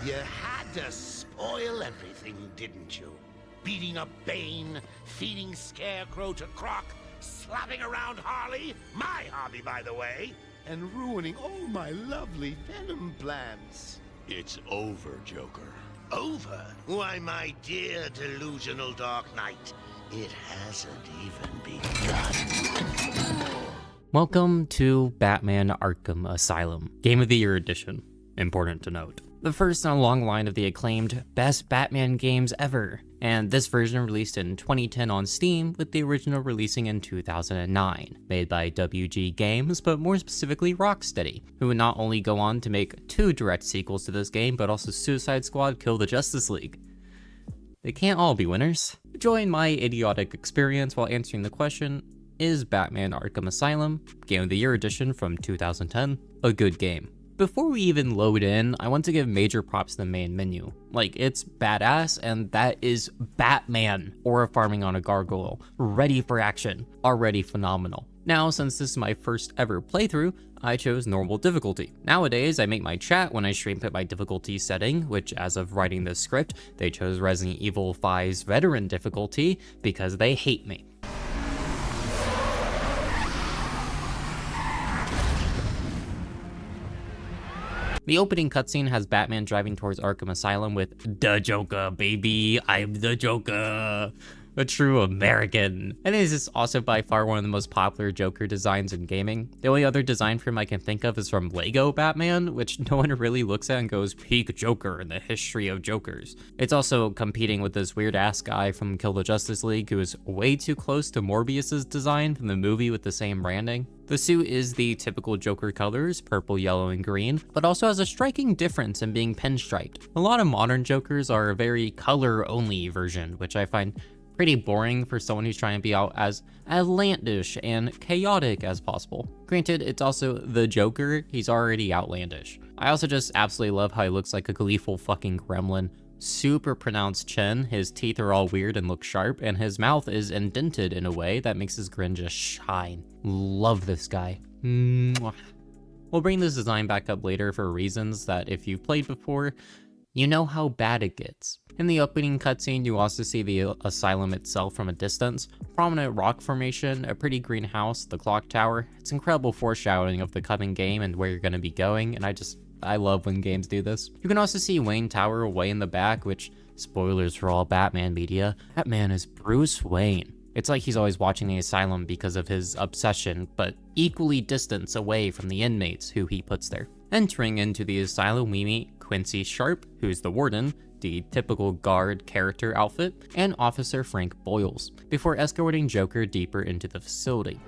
You had to spoil everything, didn't you? Beating up Bane, feeding Scarecrow to Croc, slapping around Harley, my hobby by the way, and ruining all my lovely Venom plans. It's over, Joker. Over? Why, my dear delusional Dark Knight, it hasn't even begun. Welcome to Batman Arkham Asylum, Game of the Year edition. Important to note. The first in a long line of the acclaimed best Batman games ever, and this version released in 2010 on Steam, with the original releasing in 2009, made by WG Games, but more specifically Rocksteady, who would not only go on to make 2 direct sequels to this game, but also Suicide Squad Kill the Justice League. They can't all be winners. Join my idiotic experience while answering the question, is Batman Arkham Asylum, Game of the Year edition from 2010, a good game? Before we even load in, I want to give major props to the main menu. Like, it's badass, and that is Batman, aura farming on a gargoyle, ready for action, already phenomenal. Now, since this is my first ever playthrough, I chose normal difficulty. Nowadays, I make my chat when I stream put my difficulty setting, which as of writing this script, they chose Resident Evil 5's veteran difficulty because they hate me. The opening cutscene has Batman driving towards Arkham Asylum with "The Joker, baby, I'm the Joker, a true American." And it is also by far one of the most popular Joker designs in gaming. The only other design for him I can think of is from Lego Batman, which no one really looks at and goes, peak Joker in the history of Jokers. It's also competing with this weird ass guy from Kill the Justice League who is way too close to Morbius's design from the movie with the same branding. The suit is the typical Joker colors, purple, yellow, and green, but also has a striking difference in being pinstriped. A lot of modern Jokers are a very color-only version, which I find pretty boring for someone who's trying to be out as outlandish and chaotic as possible. Granted, it's also the Joker, he's already outlandish. I also just absolutely love how he looks like a gleeful fucking gremlin. Super pronounced chin, his teeth are all weird and look sharp, and his mouth is indented in a way that makes his grin just shine. Love this guy. Mwah. We'll bring this design back up later for reasons that if you've played before, you know how bad it gets. In the opening cutscene, you also see the asylum itself from a distance. Prominent rock formation, a pretty green house, the clock tower. It's incredible foreshadowing of the coming game and where you're going to be going, and I love when games do this. You can also see Wayne Tower way in the back, which, spoilers for all Batman media, Batman is Bruce Wayne. It's like he's always watching the asylum because of his obsession, but equally distance away from the inmates who he puts there. Entering into the asylum, we meet Quincy Sharp, who's the warden, the typical guard character outfit, and Officer Frank Boyles, before escorting Joker deeper into the facility.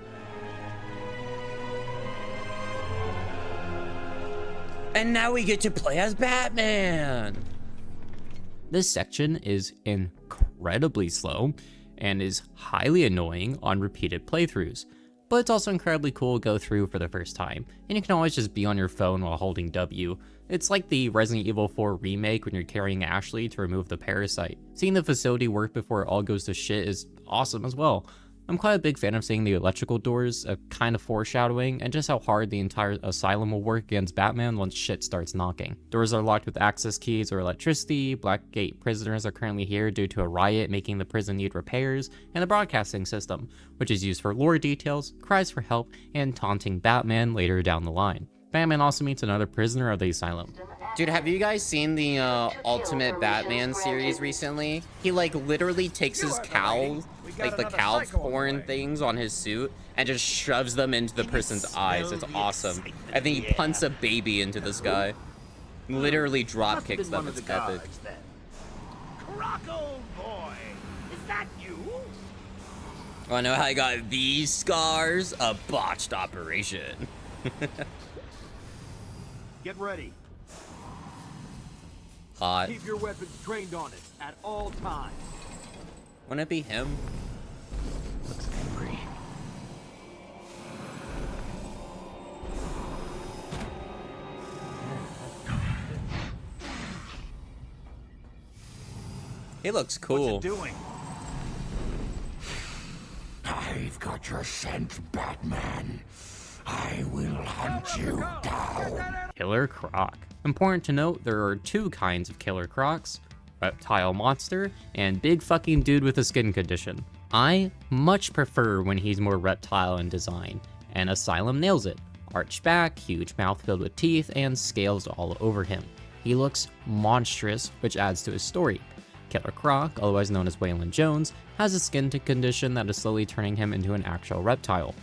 And now we get to play as Batman! This section is incredibly slow and is highly annoying on repeated playthroughs, but it's also incredibly cool to go through for the first time, and you can always just be on your phone while holding W. It's like the Resident Evil 4 remake when you're carrying Ashley to remove the parasite. Seeing the facility work before it all goes to shit is awesome as well. I'm quite a big fan of seeing the electrical doors, a kind of foreshadowing, and just how hard the entire asylum will work against Batman once shit starts knocking. Doors are locked with access keys or electricity, Blackgate prisoners are currently here due to a riot making the prison need repairs, and the broadcasting system, which is used for lore details, cries for help, and taunting Batman later down the line. Batman also meets another prisoner of the asylum. Dude, have you guys seen the Ultimate Batman series recently? He like literally takes his cowl, like the cow horn things on his suit, and just shoves them into the person's eyes. It's awesome. I think he punts a baby into this guy. Literally drop kicks them. It's epic. Croco boy, is that you? Wanna know how I got these scars? A botched operation. Get ready. Hot. Keep your weapons trained on it at all times. Wouldn't it be him? Looks angry. He looks cool. What's it doing? I've got your scent, Batman. I will hunt you down. Killer Croc. Important to note, there are two kinds of Killer Crocs: reptile monster and big fucking dude with a skin condition. I much prefer when he's more reptile in design, and Asylum nails it. Arched back, huge mouth filled with teeth, and scales all over him. He looks monstrous, which adds to his story. Killer Croc, otherwise known as Waylon Jones, has a skin condition that is slowly turning him into an actual reptile.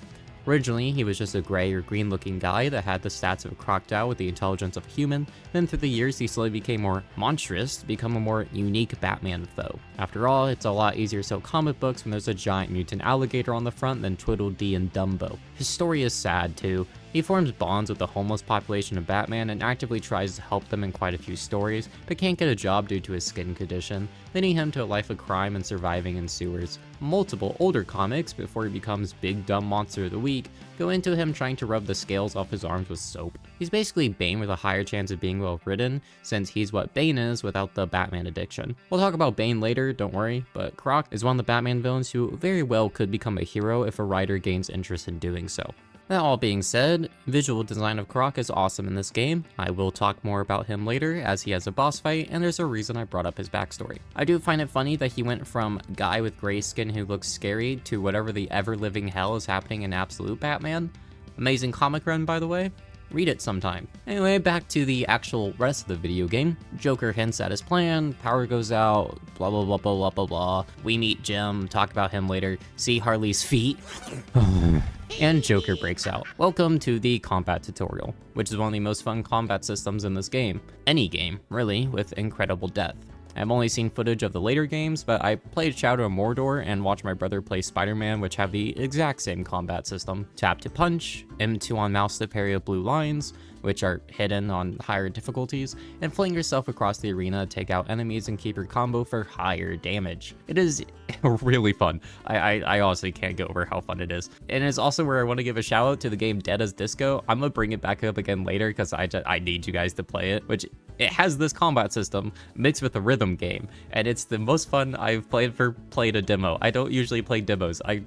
Originally, he was just a gray or green looking guy that had the stats of a crocodile with the intelligence of a human. Then through the years, he slowly became more monstrous to become a more unique Batman foe. After all, it's a lot easier to sell comic books when there's a giant mutant alligator on the front than Tweedledee and Dumbo. His story is sad too. He forms bonds with the homeless population of Batman and actively tries to help them in quite a few stories, but can't get a job due to his skin condition, leading him to a life of crime and surviving in sewers. Multiple older comics, before he becomes Big Dumb Monster of the Week, go into him trying to rub the scales off his arms with soap. He's basically Bane with a higher chance of being well written, since he's what Bane is without the Batman addiction. We'll talk about Bane later, don't worry, but Croc is one of the Batman villains who very well could become a hero if a writer gains interest in doing so. That all being said, visual design of Croc is awesome in this game. I will talk more about him later as he has a boss fight, and there's a reason I brought up his backstory. I do find it funny that he went from guy with gray skin who looks scary to whatever the ever-living hell is happening in Absolute Batman. Amazing comic run, by the way. Read it sometime. Anyway, back to the actual rest of the video game. Joker hints at his plan, power goes out, blah blah blah blah blah blah blah. We meet Jim, talk about him later, see Harley's feet, and Joker breaks out. Welcome to the combat tutorial, which is one of the most fun combat systems in this game. Any game, really, with incredible depth. I've only seen footage of the later games, but I played Shadow of Mordor and watched my brother play Spider-Man, which have the exact same combat system. Tap to punch, M2 on mouse to parry of blue lines, which are hidden on higher difficulties, and fling yourself across the arena to take out enemies and keep your combo for higher damage. It is really fun. I honestly can't get over how fun it is. And it's also where I want to give a shout out to the game Dead as Disco. I'm gonna bring it back up again later because I need you guys to play it, which it has this combat system mixed with a rhythm game, and it's the most fun I've played a demo. I don't usually play demos. I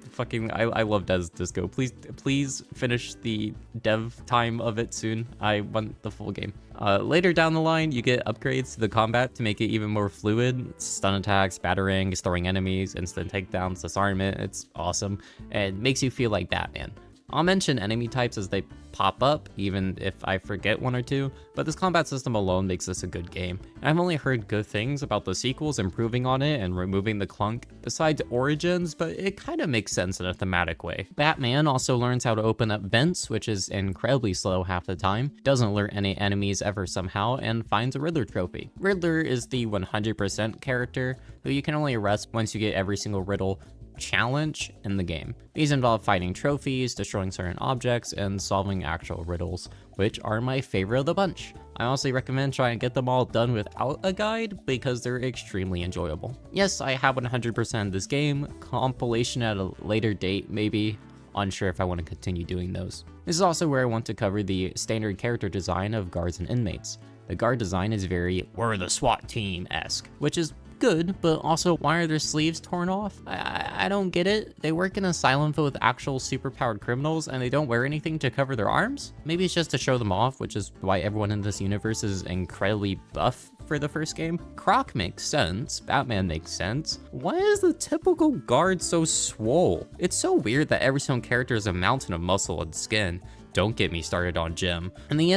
love Dead as Disco. Please finish the dev time of it soon. I want the full game. Later down the line, you get upgrades to the combat to make it even more fluid. Stun attacks, batarangs, throwing enemies, instant takedowns, disarmament. It's awesome and makes you feel like Batman. I'll mention enemy types as they pop up, even if I forget one or two, but this combat system alone makes this a good game. I've only heard good things about the sequels improving on it and removing the clunk, besides Origins, but it kind of makes sense in a thematic way. Batman also learns how to open up vents, which is incredibly slow half the time, doesn't alert any enemies ever somehow, and finds a Riddler trophy. Riddler is the 100% character, who you can only arrest once you get every single riddle challenge in the game. These involve fighting trophies, destroying certain objects, and solving actual riddles, which are my favorite of the bunch. I honestly recommend trying to get them all done without a guide because they're extremely enjoyable. Yes, I have 100% of this game, compilation at a later date maybe, unsure if I want to continue doing those. This is also where I want to cover the standard character design of guards and inmates. The guard design is very "we're the SWAT team"-esque, which is good, but also why are their sleeves torn off? I don't get it. They work in an asylum filled with actual superpowered criminals and they don't wear anything to cover their arms? Maybe it's just to show them off, which is why everyone in this universe is incredibly buff for the first game. Croc makes sense, Batman makes sense. Why is the typical guard so swole? It's so weird that every single character is a mountain of muscle and skin. Don't get me started on Jim. And the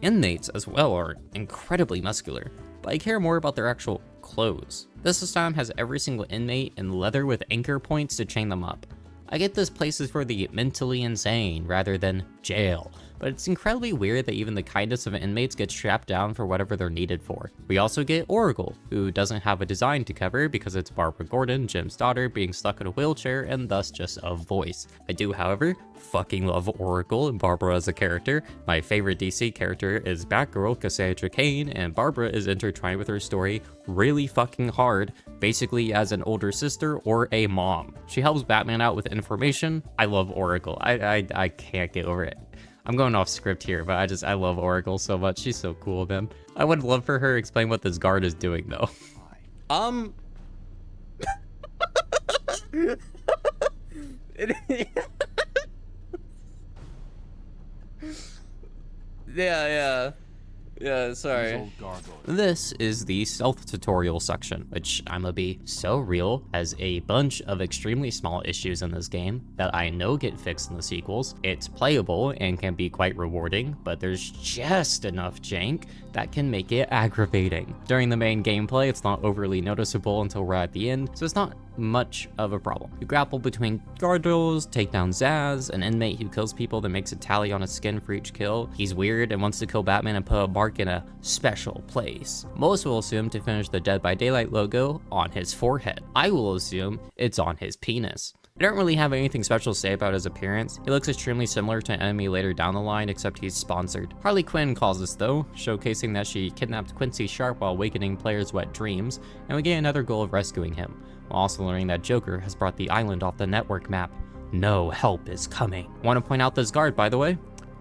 inmates as well are incredibly muscular, but I care more about their actual clothes. This asylum has every single inmate in leather with anchor points to chain them up. I get this place is for the mentally insane rather than jail, but it's incredibly weird that even the kindest of inmates get strapped down for whatever they're needed for. We also get Oracle, who doesn't have a design to cover because it's Barbara Gordon, Jim's daughter, being stuck in a wheelchair and thus just a voice. I do, however, fucking love Oracle and Barbara as a character. My favorite DC character is Batgirl, Cassandra Cain, and Barbara is intertwined with her story really fucking hard, basically as an older sister or a mom. She helps Batman out with information. I love Oracle. I can't get over it. I'm going off script here, but I love Oracle so much. She's so cool, man. I would love for her to explain what this guard is doing, though. Yeah, These sorry. old gargoyles. This is the stealth tutorial section, which I'ma be so real has a bunch of extremely small issues in this game that I know get fixed in the sequels. It's playable and can be quite rewarding, but there's just enough jank that can make it aggravating. During the main gameplay, it's not overly noticeable until we're at the end, so it's not much of a problem. You grapple between guardrails, take down Zaz, an inmate who kills people that makes a tally on his skin for each kill. He's weird and wants to kill Batman and put a mark in a special place. Most will assume to finish the Dead by Daylight logo on his forehead. I will assume it's on his penis. I don't really have anything special to say about his appearance. He looks extremely similar to an enemy later down the line, except he's sponsored. Harley Quinn calls this though, showcasing that she kidnapped Quincy Sharp while awakening players' wet dreams, and we get another goal of rescuing him, while also learning that Joker has brought the island off the network map. No help is coming. Want to point out this guard, by the way?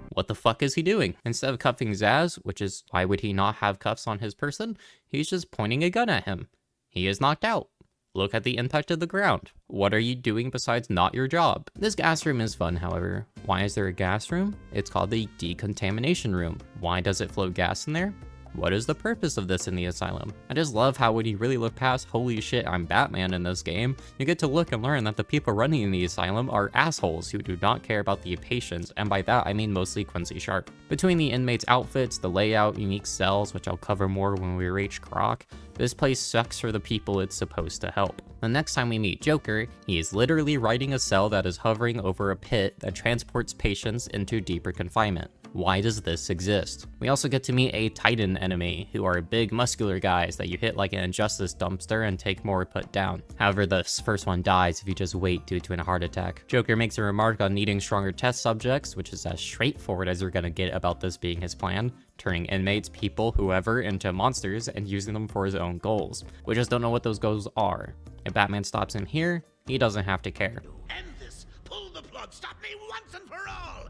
What the fuck is he doing? Instead of cuffing Zaz, which is why would he not have cuffs on his person, he's just pointing a gun at him. He is knocked out. Look at the impact of the ground. What are you doing besides not your job? This gas room is fun, however. Why is there a gas room? It's called the decontamination room. Why does it float gas in there? What is the purpose of this in the asylum? I just love how when you really look past holy shit I'm Batman in this game, you get to look and learn that the people running the asylum are assholes who do not care about the patients, and by that I mean mostly Quincy Sharp. Between the inmates' outfits, the layout, unique cells, which I'll cover more when we reach Croc, this place sucks for the people it's supposed to help. The next time we meet Joker, he is literally riding a cell that is hovering over a pit that transports patients into deeper confinement. Why does this exist? We also get to meet a Titan enemy, who are big muscular guys that you hit like an Injustice dumpster and take more put down. However, this first one dies if you just wait due to a heart attack. Joker makes a remark on needing stronger test subjects, which is as straightforward as you're gonna get about this being his plan, turning inmates, people, whoever, into monsters and using them for his own goals. We just don't know what those goals are. If Batman stops him here, he doesn't have to care. End this! Pull the plug! Stop me once and for all!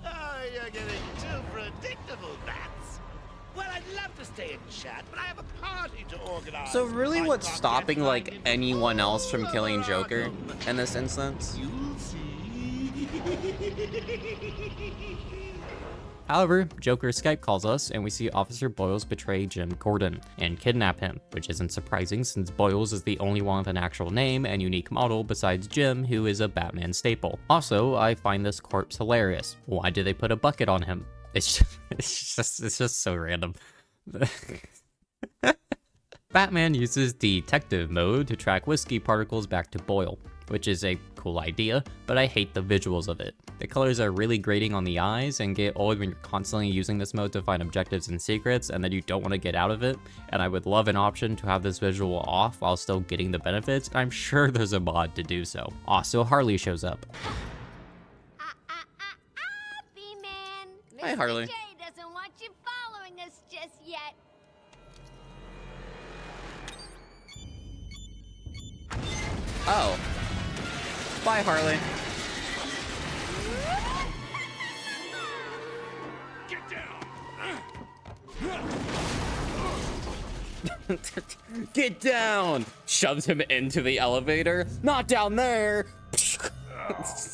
Oh, you're getting too predictable, Bats. Well, I'd love to stay and chat, but I have a party to organize. So really My what's cocktail stopping like finding anyone else from killing full Joker Arkham. in this instance? You'll see. However, Joker Skype calls us and we see Officer Boyles betray Jim Gordon and kidnap him, which isn't surprising since Boyles is the only one with an actual name and unique model besides Jim, who is a Batman staple. Also, I find this corpse hilarious. Why do they put a bucket on him? It's just so random. Batman uses detective mode to track whiskey particles back to Boyle, which is a cool idea, but I hate the visuals of it. The colors are really grating on the eyes and get old when you're constantly using this mode to find objectives and secrets and then you don't want to get out of it, and I would love an option to have this visual off while still getting the benefits. I'm sure there's a mod to do so. Also, Harley shows up. B-Man. Hi, Harley. Mr. J doesn't want you following us just yet. Oh. Bye, Harley. Get down! Get down! Shoves him into the elevator. Not down there! How did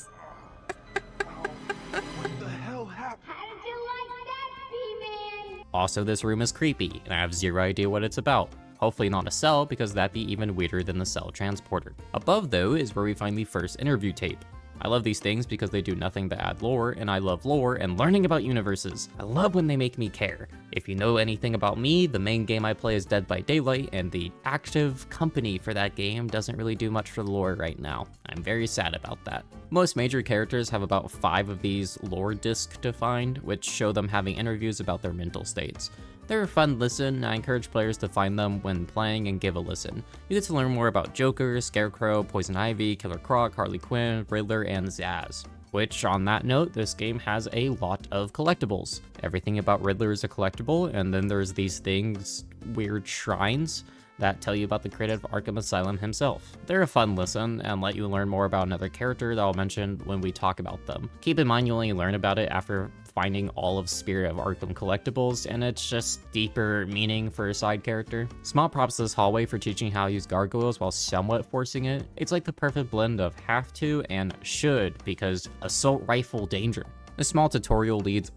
you like that, B-Man? Also, this room is creepy, and I have zero idea what it's about. Hopefully not a cell, because that'd be even weirder than the cell transporter. Above, though, is where we find the first interview tape. I love these things because they do nothing but add lore, and I love lore and learning about universes. I love when they make me care. If you know anything about me, the main game I play is Dead by Daylight, and the active company for that game doesn't really do much for the lore right now. I'm very sad about that. Most major characters have about 5 of these lore discs to find, which show them having interviews about their mental states. They're a fun listen, and I encourage players to find them when playing and give a listen. You get to learn more about Joker, Scarecrow, Poison Ivy, Killer Croc, Harley Quinn, Riddler, and Zaz. Which, on that note, this game has a lot of collectibles. Everything about Riddler is a collectible, and then there's these things, weird shrines, that tell you about the creator of Arkham Asylum himself. They're a fun listen and let you learn more about another character that I'll mention when we talk about them. Keep in mind you only learn about it after finding all of Spirit of Arkham collectibles, and it's just deeper meaning for a side character. Small props to this hallway for teaching how to use gargoyles while somewhat forcing it. It's like the perfect blend of have to and should, because assault rifle danger. This small tutorial leads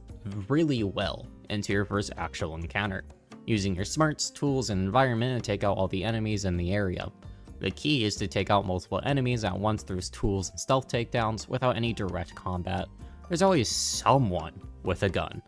really well into your first actual encounter, using your smarts, tools, and environment to take out all the enemies in the area. The key is to take out multiple enemies at once through tools and stealth takedowns without any direct combat. There's always someone with a gun,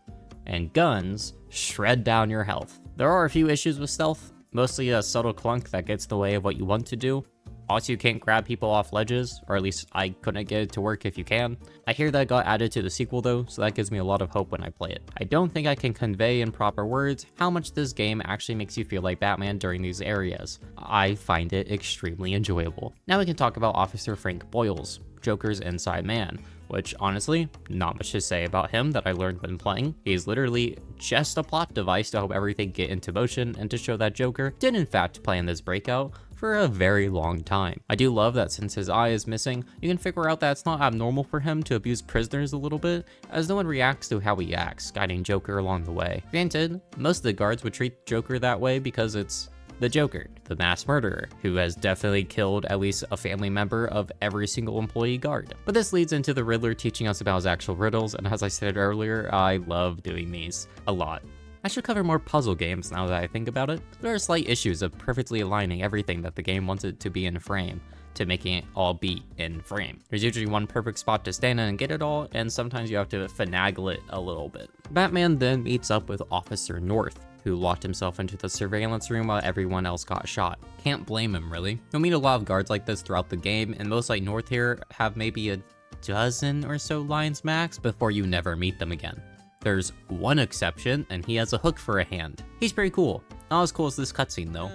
and guns shred down your health. There are a few issues with stealth, mostly a subtle clunk that gets in the way of what you want to do. Also, you can't grab people off ledges, or at least I couldn't get it to work if you can. I hear that got added to the sequel though, so that gives me a lot of hope when I play it. I don't think I can convey in proper words how much this game actually makes you feel like Batman during these areas. I find it extremely enjoyable. Now we can talk about Officer Frank Boyles, Joker's inside man, which honestly, not much to say about him that I learned when playing. He's literally just a plot device to help everything get into motion and to show that Joker did in fact plan this breakout for a very long time. I do love that since his eye is missing, you can figure out that it's not abnormal for him to abuse prisoners a little bit, as no one reacts to how he acts, guiding Joker along the way. Granted, most of the guards would treat Joker that way because it's the Joker, the mass murderer, who has definitely killed at least a family member of every single employee guard. But this leads into the Riddler teaching us about his actual riddles, and as I said earlier, I love doing these a lot. I should cover more puzzle games now that I think about it. There are slight issues of perfectly aligning everything that the game wants it to be in frame to making it all be in frame. There's usually one perfect spot to stand in and get it all, and sometimes you have to finagle it a little bit. Batman then meets up with Officer North, who locked himself into the surveillance room while everyone else got shot. Can't blame him, really. You'll meet a lot of guards like this throughout the game, and most like North here have maybe a dozen or so lines max before you never meet them again. There's one exception, and he has a hook for a hand. He's pretty cool. Not as cool as this cutscene, though.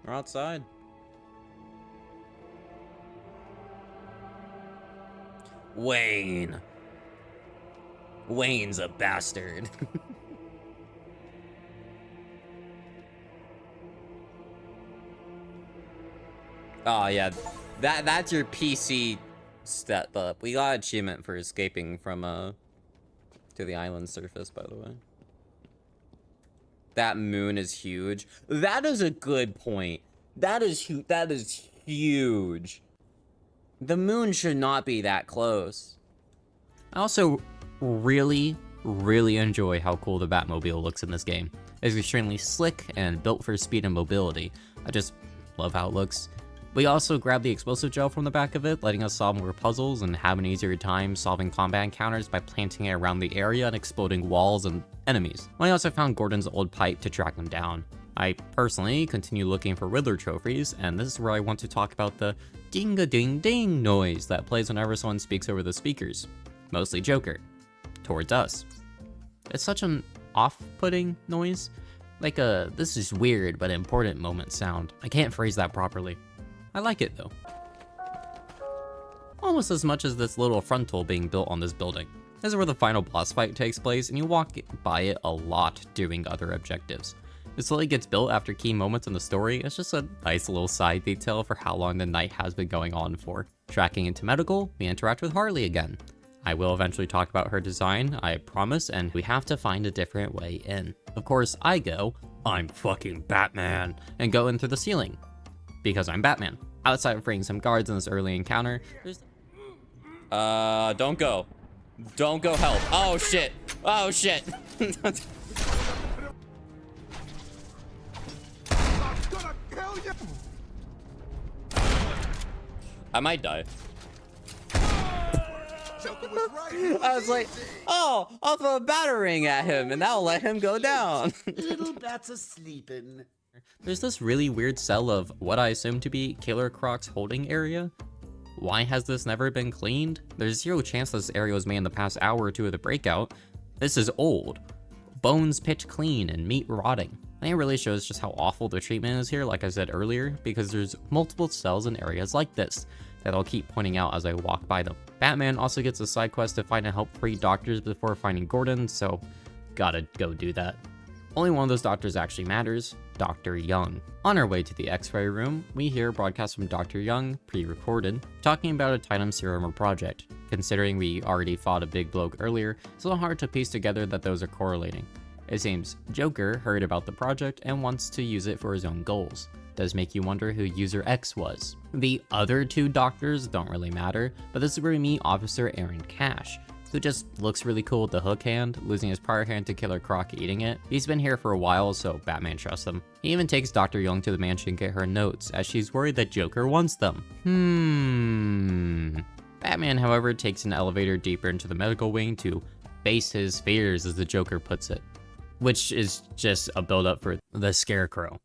We're outside. Wayne. Wayne's a bastard. Oh yeah, that's your PC step up. We got achievement for escaping from to the island surface, by the way. That moon is huge. That is a good point. That is huge. The moon should not be that close. I also really enjoy how cool the Batmobile looks in this game. It's extremely slick and built for speed and mobility. I just love how it looks. We also grabbed the explosive gel from the back of it, letting us solve more puzzles and have an easier time solving combat encounters by planting it around the area and exploding walls and enemies. I also found Gordon's old pipe to track him down. I personally continue looking for Riddler trophies, and this is where I want to talk about the ding-a-ding-ding noise that plays whenever someone speaks over the speakers, mostly Joker, towards us. It's such an off-putting noise, like a this is weird but important moment sound. I can't phrase that properly. I like it though. Almost as much as this little frontal being built on this building. This is where the final boss fight takes place, and you walk by it a lot doing other objectives. It slowly gets built after key moments in the story. It's just a nice little side detail for how long the night has been going on for. Tracking into medical, we interact with Harley again. I will eventually talk about her design, I promise, and we have to find a different way in. Of course, I go, I'm fucking Batman, and go in through the ceiling. Because I'm Batman. Outside of freeing some guards in this early encounter, there's... don't go. Don't go help. Oh shit. Oh shit. I might die. I was like, oh, I'll throw a batarang at him and that'll let him go down. Little bats are sleeping. There's this really weird cell of what I assume to be Killer Croc's holding area. Why has this never been cleaned? There's zero chance this area was made in the past hour or two of the breakout. This is old. Bones pitch clean and meat rotting. And it really shows just how awful the treatment is here, like I said earlier, because there's multiple cells in areas like this that I'll keep pointing out as I walk by them. Batman also gets a side quest to find and help free doctors before finding Gordon, so gotta go do that. Only one of those doctors actually matters, Dr. Young. On our way to the X-ray room, we hear a broadcast from Dr. Young, pre-recorded, talking about a titanium serum project. Considering we already fought a big bloke earlier, it's a little hard to piece together that those are correlating. It seems Joker heard about the project and wants to use it for his own goals. Does make you wonder who User X was. The other two doctors don't really matter, but this is where we meet Officer Aaron Cash, who just looks really cool with the hook hand, losing his prior hand to Killer Croc eating it. He's been here for a while, so Batman trusts him. He even takes Dr. Young to the mansion to get her notes, as she's worried that Joker wants them. Batman, however, takes an elevator deeper into the medical wing to face his fears, as the Joker puts it. Which is just a build-up for the Scarecrow,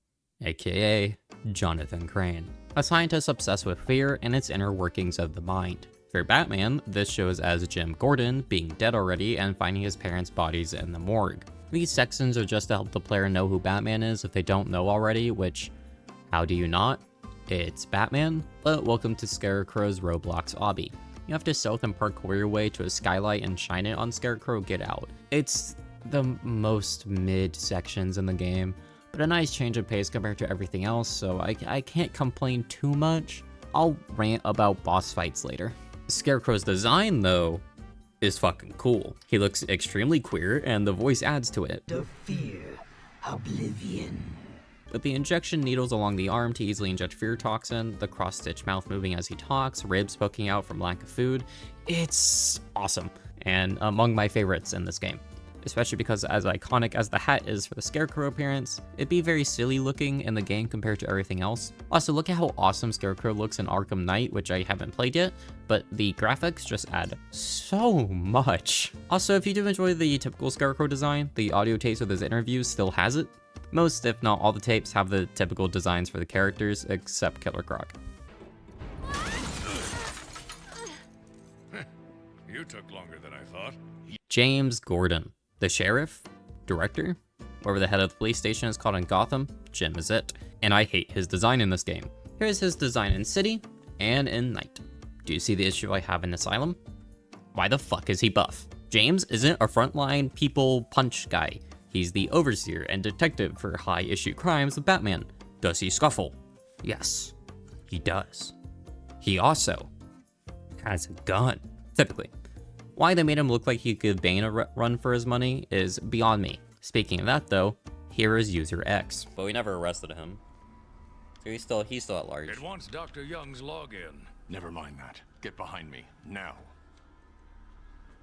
aka Jonathan Crane, a scientist obsessed with fear and its inner workings of the mind. For Batman, this shows as Jim Gordon being dead already and finding his parents' bodies in the morgue. These sections are just to help the player know who Batman is if they don't know already, which, how do you not? It's Batman, but welcome to Scarecrow's Roblox obby. You have to stealth and parkour your way to a skylight and shine it on Scarecrow Get Out. It's the most mid sections in the game, but a nice change of pace compared to everything else, so I can't complain too much. I'll rant about boss fights later. Scarecrow's design, though, is fucking cool. He looks extremely queer, and the voice adds to it. The fear, oblivion. With the injection needles along the arm to easily inject fear toxin, the cross-stitch mouth moving as he talks, ribs poking out from lack of food, it's awesome, and among my favorites in this game. Especially because as iconic as the hat is for the Scarecrow appearance, it'd be very silly looking in the game compared to everything else. Also, look at how awesome Scarecrow looks in Arkham Knight, which I haven't played yet, but the graphics just add so much. Also, if you do enjoy the typical Scarecrow design, the audio tapes with his interviews still has it. Most, if not all, the tapes have the typical designs for the characters, except Killer Croc. You took longer than I thought. James Gordon. The sheriff, director, whatever the head of the police station is called in Gotham, Jim is it. And I hate his design in this game. Here's his design in City and in Night. Do you see the issue I have in Asylum? Why the fuck is he buff? James isn't a frontline people punch guy. He's the overseer and detective for high issue crimes of Batman. Does he scuffle? Yes, he does. He also has a gun, typically. Why they made him look like he could give Bane a run for his money is beyond me. Speaking of that though, here is User X. But we never arrested him. So he's still at large. It wants Dr. Young's login. Never mind that. Get behind me, now.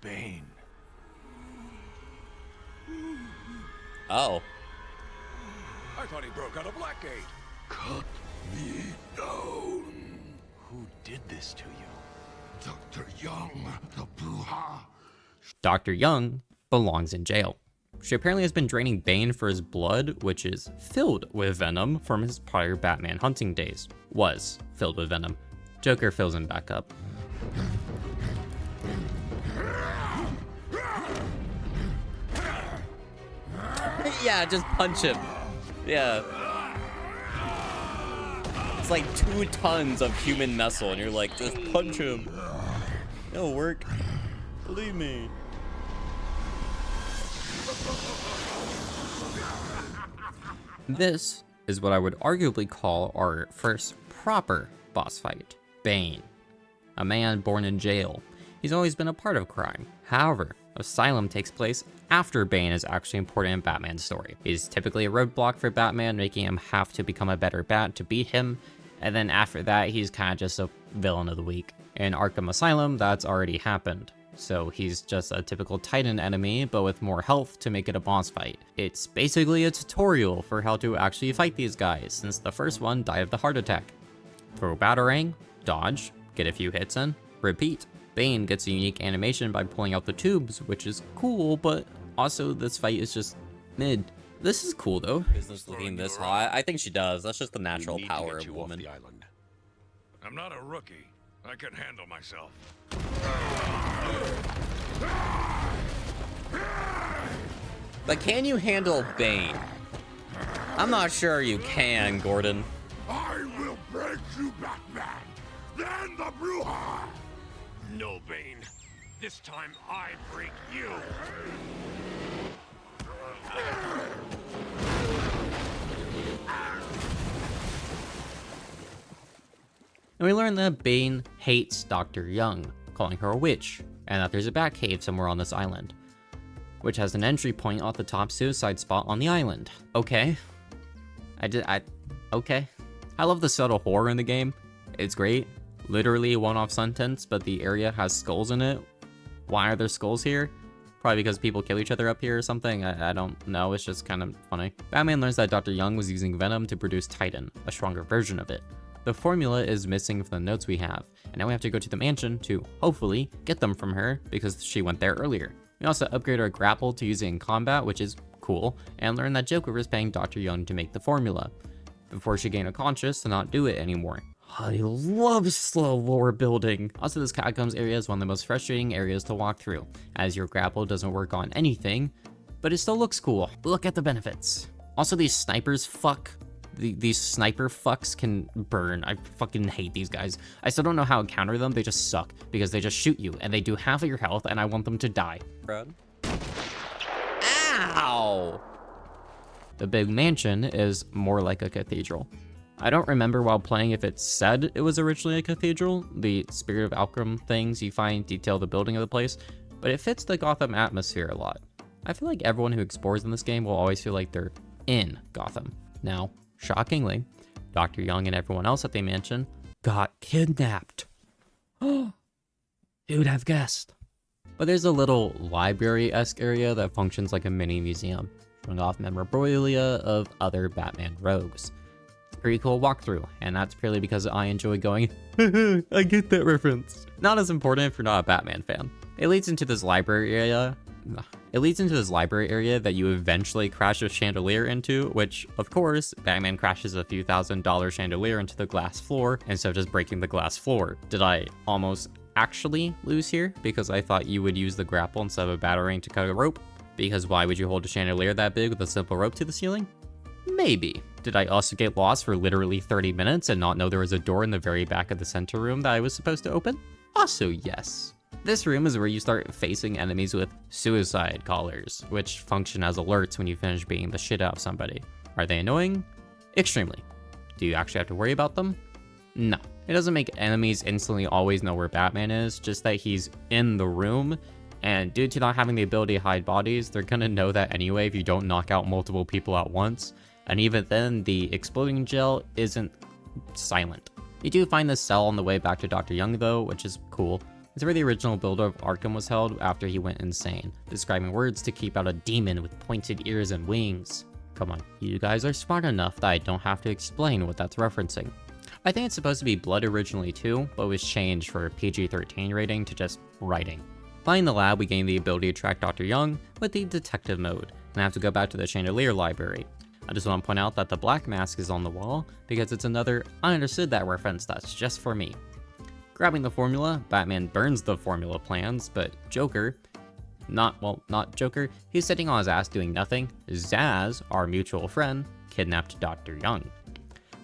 Bane. Oh. I thought he broke out of Blackgate. Cut me down. Who did this to you? Dr. Young, the Bruja. Dr. Young belongs in jail. She apparently has been draining Bane for his blood, which is filled with venom from his prior Batman hunting days. Was filled with venom. Joker fills him back up. Yeah, just punch him. Yeah. It's like 2 tons of human muscle, and you're like, just punch him. It'll work. Believe me. This is what I would arguably call our first proper boss fight. Bane. A man born in jail. He's always been a part of crime. However, Asylum takes place after Bane is actually important in Batman's story. He's typically a roadblock for Batman, making him have to become a better bat to beat him, and then after that, he's kind of just a villain of the week. In Arkham Asylum, that's already happened. So he's just a typical Titan enemy, but with more health to make it a boss fight. It's basically a tutorial for how to actually fight these guys, since the first one died of the heart attack. Throw Batarang, dodge, get a few hits in, repeat. Bane gets a unique animation by pulling out the tubes, which is cool, but also this fight is just mid. This is cool though. Business looking this hot. I think she does. That's just the natural power of a woman. I'm not a rookie. I can handle myself. But can you handle Bane? I'm not sure you can, Gordon. I will break you, Batman. Then the Bruja. No, Bane. This time I break you. And we learn that Bane hates Dr. Young, calling her a witch, and that there's a bat cave somewhere on this island, which has an entry point off the top suicide spot on the island. Okay. Okay. I love the subtle horror in the game. It's great. Literally a one-off sentence, but the area has skulls in it. Why are there skulls here? Probably because people kill each other up here or something. I don't know. It's just kind of funny. Batman learns that Dr. Young was using Venom to produce Titan, a stronger version of it. The formula is missing from the notes we have, and now we have to go to the mansion to, hopefully, get them from her because she went there earlier. We also upgrade our grapple to use it in combat, which is cool, and learn that Joker is paying Dr. Young to make the formula, before she gained a conscience to not do it anymore. I love slow lore building. Also, this catacombs area is one of the most frustrating areas to walk through, as your grapple doesn't work on anything, but it still looks cool. Look at the benefits. Also, these snipers these sniper fucks can burn. I fucking hate these guys. I still don't know how to counter them. They just suck because they just shoot you and they do half of your health and I want them to die. Brad. Ow! The big mansion is more like a cathedral. I don't remember while playing if it said it was originally a cathedral. The Spirit of Arkham things you find detail the building of the place, but it fits the Gotham atmosphere a lot. I feel like everyone who explores in this game will always feel like they're in Gotham. Now, shockingly, Dr. Young and everyone else at the mansion got kidnapped. Who'd have guessed? But there's a little library-esque area that functions like a mini museum, showing off memorabilia of other Batman rogues. Pretty cool walkthrough, and that's purely because I enjoy going, I get that reference. Not as important if you're not a Batman fan. It leads into this library area that you eventually crash a chandelier into, which, of course, Batman crashes a few $1,000 chandelier into the glass floor instead of just breaking the glass floor. Did I almost actually lose here because I thought you would use the grapple instead of a batarang to cut a rope? Because why would you hold a chandelier that big with a simple rope to the ceiling? Maybe. Did I also get lost for literally 30 minutes and not know there was a door in the very back of the center room that I was supposed to open? Also yes. This room is where you start facing enemies with suicide callers, which function as alerts when you finish beating the shit out of somebody. Are they annoying? Extremely. Do you actually have to worry about them? No. It doesn't make enemies instantly always know where Batman is, just that he's in the room, and due to not having the ability to hide bodies, they're gonna know that anyway if you don't knock out multiple people at once. And even then, the exploding gel isn't silent. You do find this cell on the way back to Dr. Young though, which is cool. It's where the original builder of Arkham was held after he went insane, describing words to keep out a demon with pointed ears and wings. Come on, you guys are smart enough that I don't have to explain what that's referencing. I think it's supposed to be blood originally too, but was changed for a PG-13 rating to just writing. Finding the lab, we gain the ability to track Dr. Young with the detective mode, and I have to go back to the chandelier library. I just want to point out that the black mask is on the wall because it's another I understood that reference that's just for me. Grabbing the formula, Batman burns the formula plans, but Joker, not Joker, he's sitting on his ass doing nothing. Zaz, our mutual friend, kidnapped Dr. Young.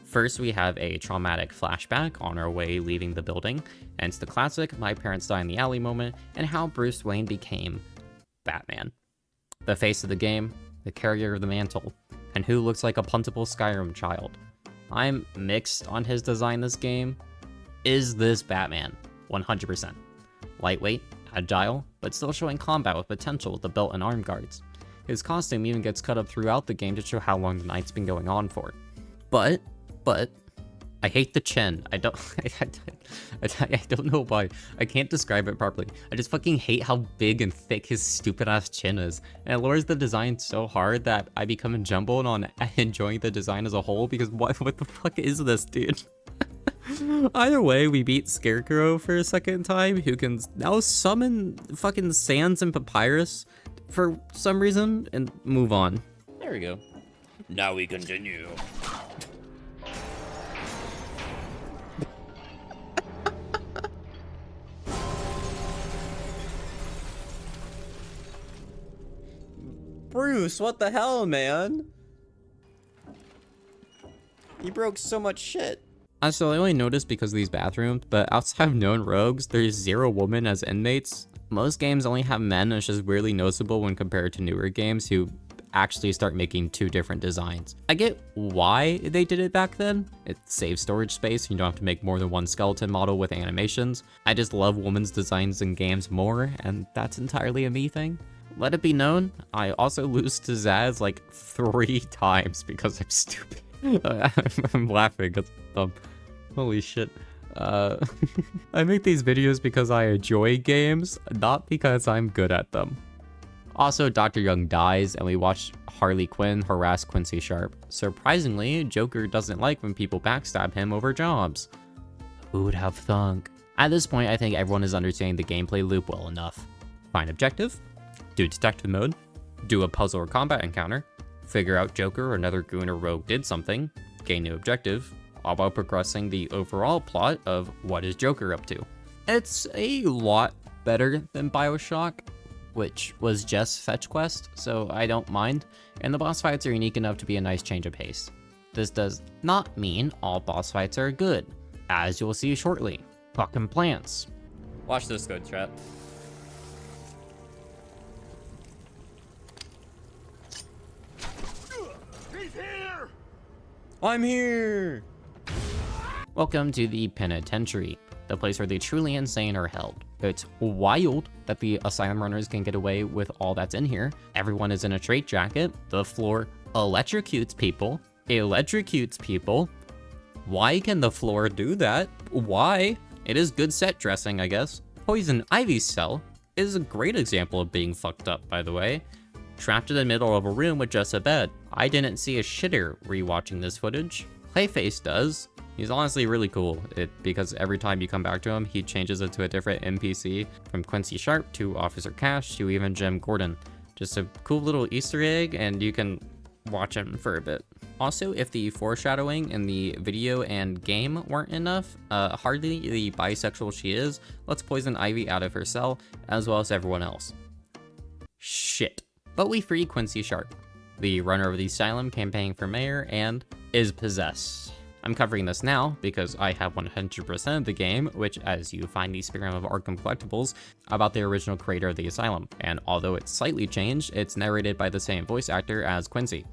First, we have a traumatic flashback on our way leaving the building, and it's the classic my parents die in the alley moment and how Bruce Wayne became Batman. The face of the game, the carrier of the mantle, and who looks like a puntable Skyrim child. I'm mixed on his design this game. Is this Batman? 100%. Lightweight, agile, but still showing combat with potential with the belt and arm guards. His costume even gets cut up throughout the game to show how long the night's been going on for. But, I hate the chin. I don't know why. I can't describe it properly. I just fucking hate how big and thick his stupid ass chin is. And it lowers the design so hard that I become jumbled on enjoying the design as a whole because what the fuck is this, dude? Either way, we beat Scarecrow for a second time, who can now summon fucking sands and papyrus for some reason, and move on. There we go. Now we continue. Bruce, what the hell, man? You broke so much shit. Also, I only noticed because of these bathrooms, but outside of known rogues, there's 0 women as inmates. Most games only have men, and it's just weirdly noticeable when compared to newer games who actually start making 2 different designs. I get why they did it back then. It saves storage space, you don't have to make more than 1 skeleton model with animations. I just love women's designs in games more, and that's entirely a me thing. Let it be known, I also lose to Zaz like 3 times because I'm stupid. I'm laughing, it's dumb. Holy shit. I make these videos because I enjoy games, not because I'm good at them. Also, Dr. Young dies, and we watch Harley Quinn harass Quincy Sharp. Surprisingly, Joker doesn't like when people backstab him over jobs. Who would have thunk? At this point, I think everyone is understanding the gameplay loop well enough. Find objective, do detective mode, do a puzzle or combat encounter, figure out Joker or another goon or rogue did something, gain new objective, all while progressing the overall plot of what is Joker up to. It's a lot better than BioShock, which was just fetch quest, so I don't mind, and the boss fights are unique enough to be a nice change of pace. This does not mean all boss fights are good, as you'll see shortly. Fucking plants. Watch this though, chat. He's here! I'm here! Welcome to the penitentiary, the place where the truly insane are held. It's wild that the asylum runners can get away with all that's in here. Everyone is in a straitjacket. The floor electrocutes people. Why can the floor do that? Why? It is good set dressing, I guess. Poison Ivy's cell is a great example of being fucked up, by the way. Trapped in the middle of a room with just a bed. I didn't see a shitter rewatching this footage. Clayface does. He's honestly really cool, because every time you come back to him, he changes it to a different NPC, from Quincy Sharp to Officer Cash to even Jim Gordon. Just a cool little Easter egg, and you can watch him for a bit. Also, if the foreshadowing in the video and game weren't enough, Harley, the bisexual she is, lets Poison Ivy out of her cell, as well as everyone else. Shit. But we free Quincy Sharp. The runner of the asylum campaigning for mayor and is possessed. I'm covering this now because I have 100% of the game, which, as you find the spectrum of Arkham collectibles, about the original creator of the asylum. And although it's slightly changed, it's narrated by the same voice actor as Quincy.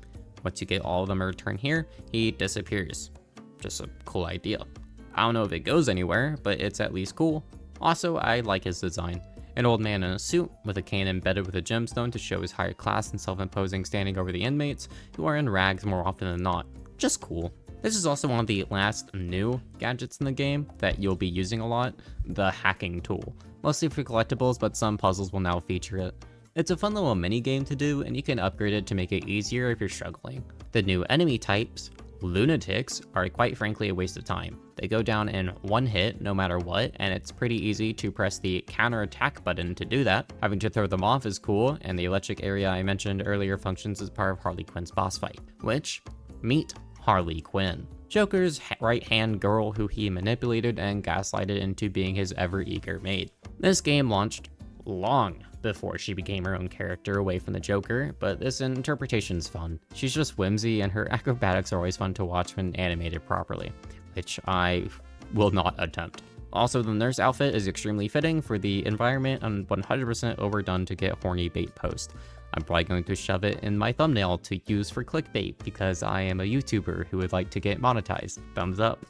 Once you get all of them returned here, he disappears. Just a cool idea. I don't know if it goes anywhere, but it's at least cool. Also, I like his design. An old man in a suit with a cane embedded with a gemstone to show his higher class and self-imposing standing over the inmates, who are in rags more often than not. Just cool. This is also one of the last new gadgets in the game that you'll be using a lot, the hacking tool. Mostly for collectibles, but some puzzles will now feature it. It's a fun little mini game to do, and you can upgrade it to make it easier if you're struggling. The new enemy types, lunatics, are quite frankly a waste of time. They go down in one hit no matter what, and it's pretty easy to press the counter-attack button to do that. Having to throw them off is cool, and the electric area I mentioned earlier functions as part of Harley Quinn's boss fight, which, meet Harley Quinn, Joker's right-hand girl who he manipulated and gaslighted into being his ever-eager mate. This game launched long before she became her own character away from the Joker, but this interpretation's fun. She's just whimsy, and her acrobatics are always fun to watch when animated properly, which I will not attempt. Also, the nurse outfit is extremely fitting for the environment and 100% overdone to get horny bait post. I'm probably going to shove it in my thumbnail to use for clickbait because I am a YouTuber who would like to get monetized. Thumbs up.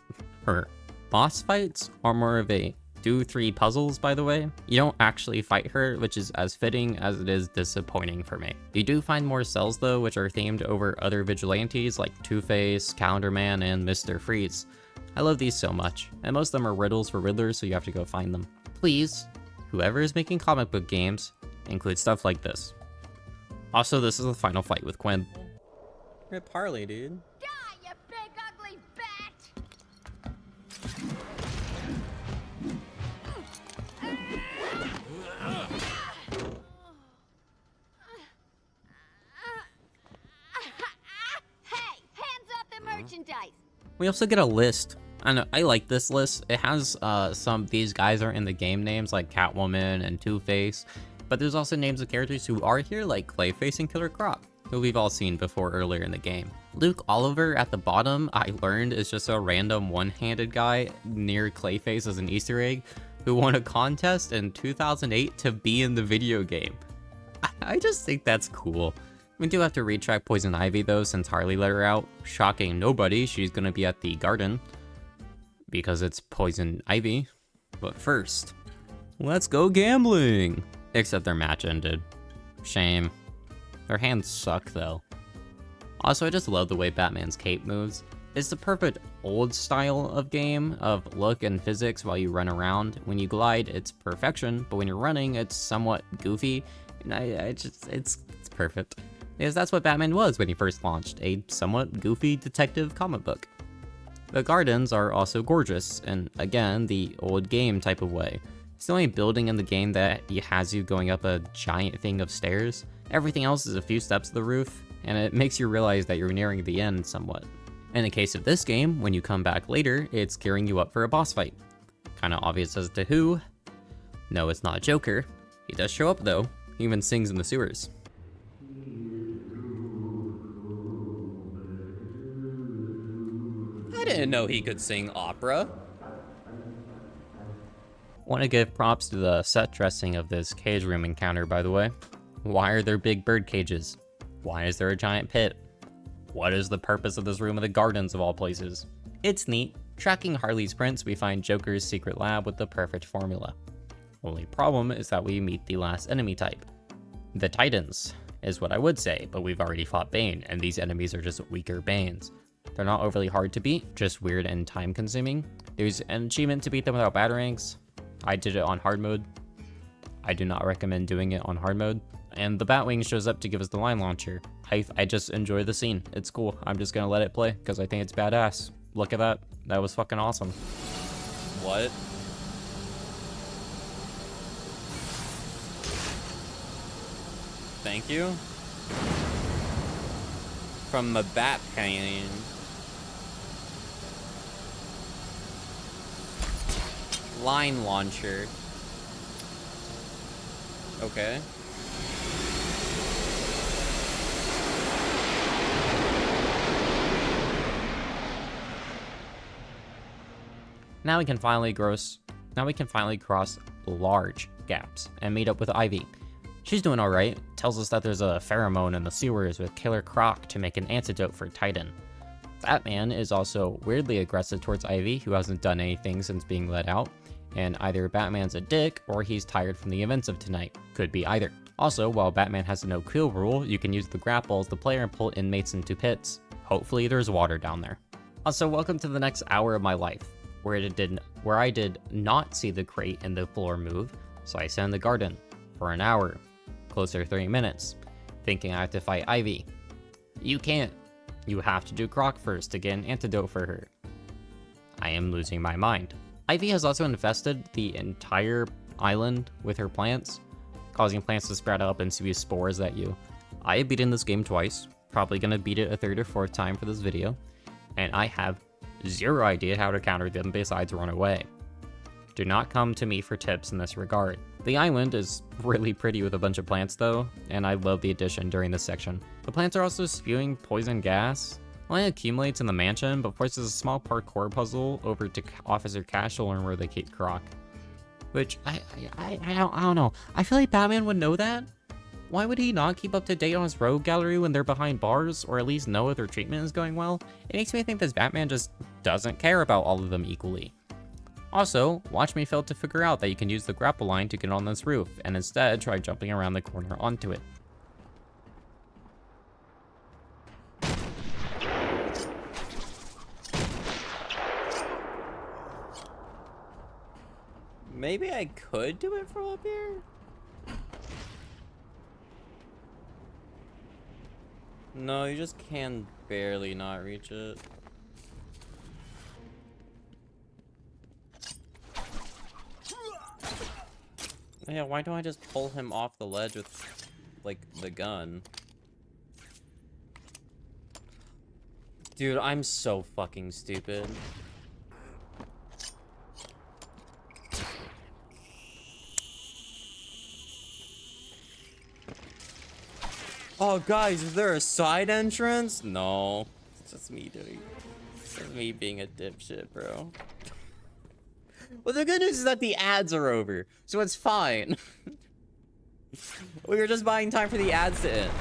Her boss fights are more of a do 3 puzzles, by the way. You don't actually fight her, which is as fitting as it is disappointing for me. You do find more cells though, which are themed over other vigilantes like Two-Face, Calendar Man, and Mr. Freeze. I love these so much, and most of them are riddles for Riddlers, so you have to go find them. Please, whoever is making comic book games, include stuff like this. Also, this is the final fight with Quinn. Rip Harley, dude. Die, you big ugly bat! Hey, hands off the merchandise! We also get a list. I like this list. It has some of these guys are in the game names like Catwoman and Two-Face, but there's also names of characters who are here like Clayface and Killer Croc, who we've all seen before earlier in the game. Luke Oliver at the bottom, I learned, is just a random one-handed guy near Clayface as an Easter egg who won a contest in 2008 to be in the video game. I just think that's cool. We do have to retrack Poison Ivy though, since Harley let her out. Shocking nobody, she's gonna be at the garden. Because it's Poison Ivy. But first, let's go gambling! Except their match ended. Shame. Their hands suck though. Also, I just love the way Batman's cape moves. It's the perfect old style of game of look and physics while you run around. When you glide, it's perfection, but when you're running, it's somewhat goofy. And it's perfect. Because that's what Batman was when he first launched, a somewhat goofy detective comic book. The gardens are also gorgeous, and again, the old game type of way. It's the only building in the game that has you going up a giant thing of stairs. Everything else is a few steps to the roof, and it makes you realize that you're nearing the end somewhat. In the case of this game, when you come back later, it's gearing you up for a boss fight. Kinda obvious as to who. No, it's not Joker. He does show up though. He even sings in the sewers. I didn't know he could sing opera. Want to give props to the set dressing of this cage room encounter, by the way. Why are there big bird cages? Why is there a giant pit? What is the purpose of this room of the gardens of all places? It's neat. Tracking Harley's prints, we find Joker's secret lab with the perfect formula. Only problem is that we meet the last enemy type. The Titans, is what I would say, but we've already fought Bane, and these enemies are just weaker Banes. They're not overly hard to beat, just weird and time consuming. There's an achievement to beat them without batarangs. I did it on hard mode. I do not recommend doing it on hard mode. And the Batwing shows up to give us the line launcher. I just enjoy the scene. It's cool. I'm just gonna let it play because I think it's badass. Look at that. That was fucking awesome. What? Thank you. From the Bat Pain. Line launcher. Okay. Now we can finally cross large gaps and meet up with Ivy. She's doing alright, tells us that there's a pheromone in the sewers with Killer Croc to make an antidote for Titan. Batman is also weirdly aggressive towards Ivy, who hasn't done anything since being let out, and either Batman's a dick or he's tired from the events of tonight. Could be either. Also, while Batman has a no-kill rule, you can use the grapple as the player and pull inmates into pits. Hopefully there's water down there. Also, welcome to the next hour of my life, where I did not see the crate in the floor move, so I sat in the garden for an hour, closer to 30 minutes, thinking I have to fight Ivy. You can't. You have to do Croc first to get an antidote for her. I am losing my mind. Ivy has also infested the entire island with her plants, causing plants to spread up and spew spores at you. I have beaten this game twice, probably gonna beat it a third or fourth time for this video, and I have zero idea how to counter them besides run away. Do not come to me for tips in this regard. The island is really pretty with a bunch of plants though, and I love the addition during this section. The plants are also spewing poison gas. Only accumulates in the mansion, but forces a small parkour puzzle over to Officer Cash to learn where they keep Croc. Which, I don't know. I feel like Batman would know that. Why would he not keep up to date on his rogue gallery when they're behind bars, or at least know if their treatment is going well? It makes me think this Batman just doesn't care about all of them equally. Also, watch me fail to figure out that you can use the grapple line to get on this roof, and instead try jumping around the corner onto it. Maybe I could do it from up here? No, you just can barely not reach it. Yeah, why don't I just pull him off the ledge with, like, the gun? Dude, I'm so fucking stupid. Oh, guys, is there a side entrance? No. It's just me doing... It's just me being a dipshit, bro. Well, the good news is that the ads are over, so it's fine. We were just buying time for the ads to end.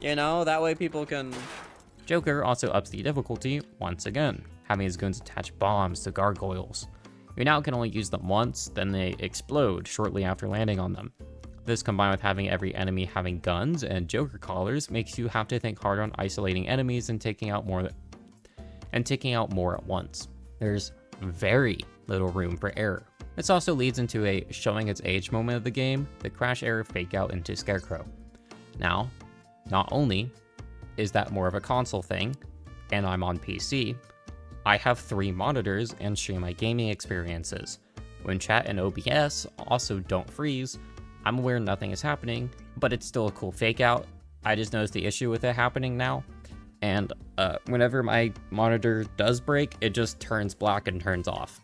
You know, that way people can... Joker also ups the difficulty once again, having his goons attach bombs to gargoyles. You now can only use them once, then they explode shortly after landing on them. This, combined with having every enemy having guns and Joker collars, makes you have to think harder on isolating enemies and taking out more at once. There's very little room for error. This also leads into a showing its age moment of the game, the crash error fake out into Scarecrow. Now, not only is that more of a console thing, and I'm on PC, I have 3 monitors and stream my gaming experiences. When chat and OBS also don't freeze, I'm aware nothing is happening, but it's still a cool fake out. I just noticed the issue with it happening now, and whenever my monitor does break, it just turns black and turns off.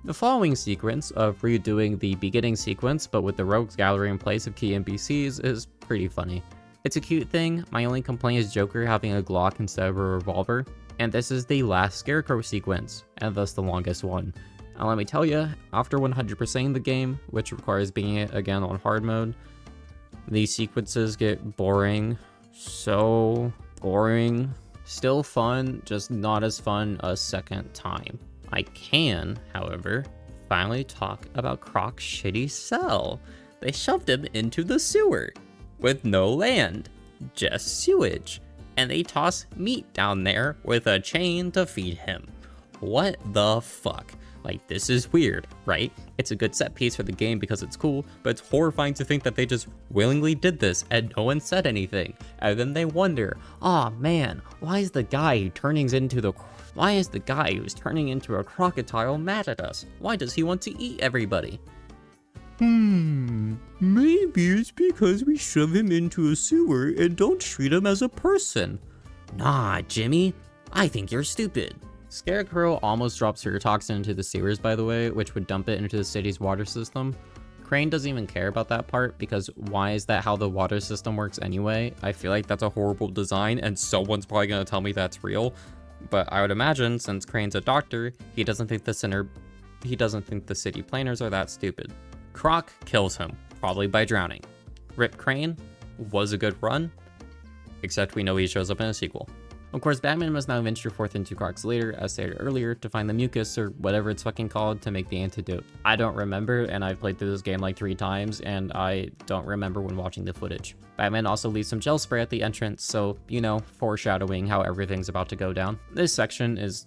The following sequence of redoing the beginning sequence, but with the rogues gallery in place of key NPCs, is pretty funny. It's a cute thing. My only complaint is Joker having a Glock instead of a revolver, and this is the last Scarecrow sequence, and thus the longest one. And let me tell you, after 100%ing the game, which requires beating it again on hard mode, these sequences get boring. So boring. Still fun, just not as fun a second time. I can, however, finally talk about Croc's shitty cell. They shoved him into the sewer with no land, just sewage, and they toss meat down there with a chain to feed him. What the fuck? Like, this is weird, right? It's a good set piece for the game because it's cool, but it's horrifying to think that they just willingly did this and no one said anything. And then they wonder, oh man, why is the guy who's turning into a crocodile mad at us? Why does he want to eat everybody? Maybe it's because we shove him into a sewer and don't treat him as a person. Nah, Jimmy, I think you're stupid. Scarecrow almost drops her toxin into the sewers, by the way, which would dump it into the city's water system. Crane doesn't even care about that part, because why is that how the water system works anyway? I feel like that's a horrible design, and someone's probably gonna tell me that's real. But I would imagine, since Crane's a doctor, he doesn't think the city planners are that stupid. Croc kills him, probably by drowning. Rip Crane was a good run, except we know he shows up in a sequel. Of course, Batman must now venture forth into Croc's lair, as stated earlier, to find the mucus, or whatever it's fucking called, to make the antidote. I don't remember, and I've played through this game like 3 times, and I don't remember when watching the footage. Batman also leaves some gel spray at the entrance, so, you know, foreshadowing how everything's about to go down. This section is,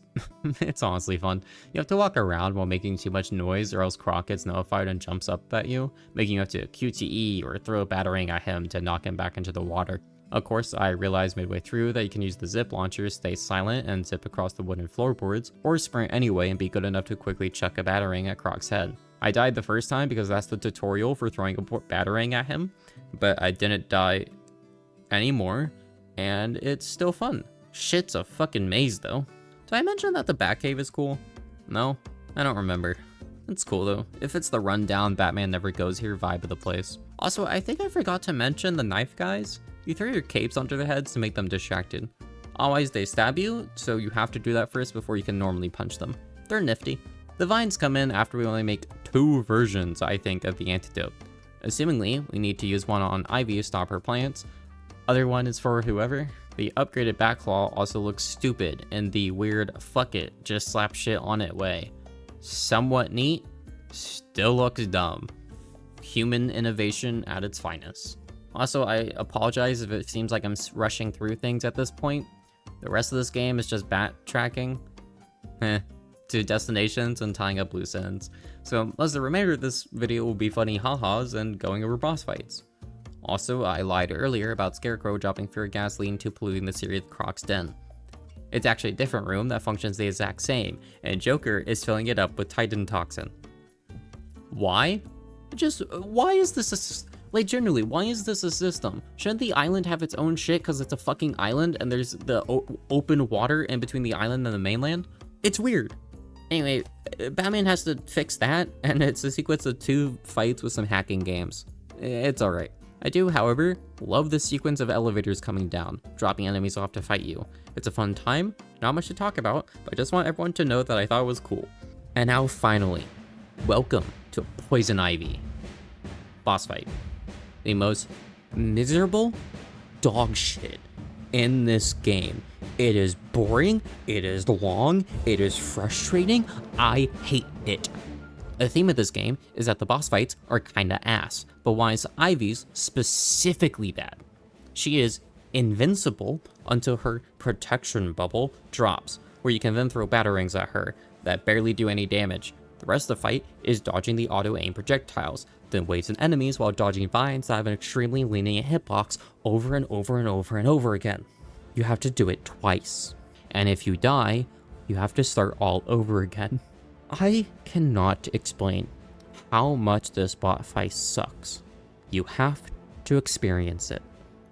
it's honestly fun. You have to walk around while making too much noise, or else Croc gets notified and jumps up at you, making you have to QTE or throw a batarang at him to knock him back into the water. Of course, I realized midway through that you can use the zip launcher, stay silent, and zip across the wooden floorboards, or sprint anyway and be good enough to quickly chuck a batarang at Croc's head. I died the first time because that's the tutorial for throwing a batarang at him, but I didn't die anymore, and it's still fun. Shit's a fucking maze though. Did I mention that the Batcave is cool? No? I don't remember. It's cool though. If it's the rundown Batman never goes here vibe of the place. Also, I think I forgot to mention the knife guys. You throw your capes onto their heads to make them distracted. Otherwise they stab you, so you have to do that first before you can normally punch them. They're nifty. The vines come in after we only make 2 versions, I think, of the antidote. Assumingly, we need to use one on Ivy to stop her plants. Other one is for whoever. The upgraded Batclaw also looks stupid in the weird fuck it, just slap shit on it way. Somewhat neat, still looks dumb. Human innovation at its finest. Also, I apologize if it seems like I'm rushing through things at this point. The rest of this game is just backtracking to destinations and tying up loose ends. So, most of the remainder of this video will be funny ha-has and going over boss fights. Also, I lied earlier about Scarecrow dropping pure gasoline to polluting the city of Croc's den. It's actually a different room that functions the exact same, and Joker is filling it up with Titan toxin. Why? Why is this like, generally, why is this a system? Shouldn't the island have its own shit because it's a fucking island and there's the open water in between the island and the mainland? It's weird. Anyway, Batman has to fix that, and it's a sequence of 2 fights with some hacking games. It's alright. I do, however, love the sequence of elevators coming down, dropping enemies off to fight you. It's a fun time, not much to talk about, but I just want everyone to know that I thought it was cool. And now finally, welcome to Poison Ivy. Boss fight. The most miserable, dog shit in this game. It is boring, it is long, it is frustrating. I hate it. The theme of this game is that the boss fights are kinda ass, but why is Ivy's specifically bad? She is invincible until her protection bubble drops, where you can then throw batarangs at her that barely do any damage. The rest of the fight is dodging the auto-aim projectiles, then waves and enemies while dodging vines that have an extremely lenient hitbox over and over and over and over again. You have to do it twice, and if you die, you have to start all over again. I cannot explain how much this bot fight sucks. You have to experience it.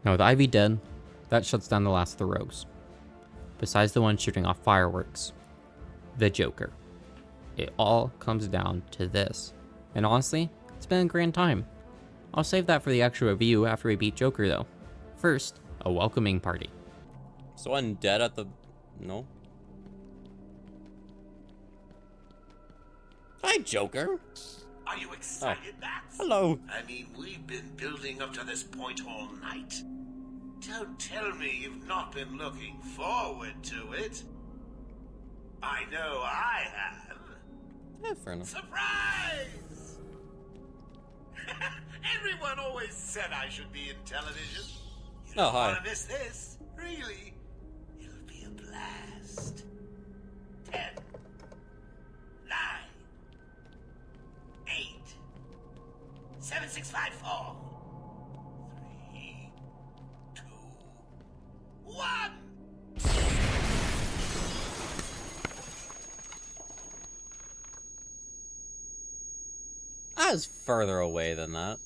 Now with Ivy dead, that shuts down the last of the rogues. Besides the one shooting off fireworks, the Joker. It all comes down to this. And honestly, it's been a grand time. I'll save that for the actual review after we beat Joker though. First, a welcoming party. Someone dead at the... No? Hi, Joker. Are you excited, Bats? Hello. I mean, we've been building up to this point all night. Don't tell me you've not been looking forward to it. I know I have. Yeah, fair enough. Surprise! Everyone always said I should be in television. You don't hi. want to miss this, really. It'll be a blast. 10, 9, 8, 7, 6, 5, 4, 3, 2, 1. I was further away than that.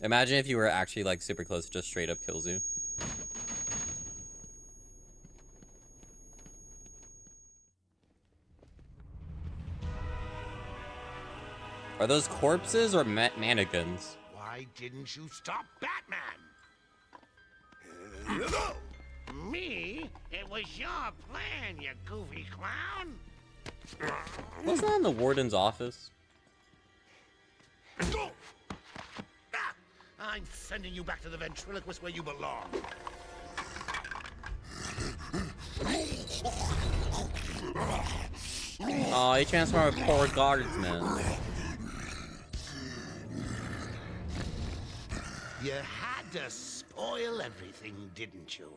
Imagine if you were actually like super close, it just straight up kills you. Are those corpses or mannequins? Why didn't you stop Batman? Me? It was your plan, you goofy clown. Wasn't that in the warden's office? Ah, I'm sending you back to the ventriloquist where you belong. Oh, he transformed a poor guardsman. You had to spoil everything, didn't you?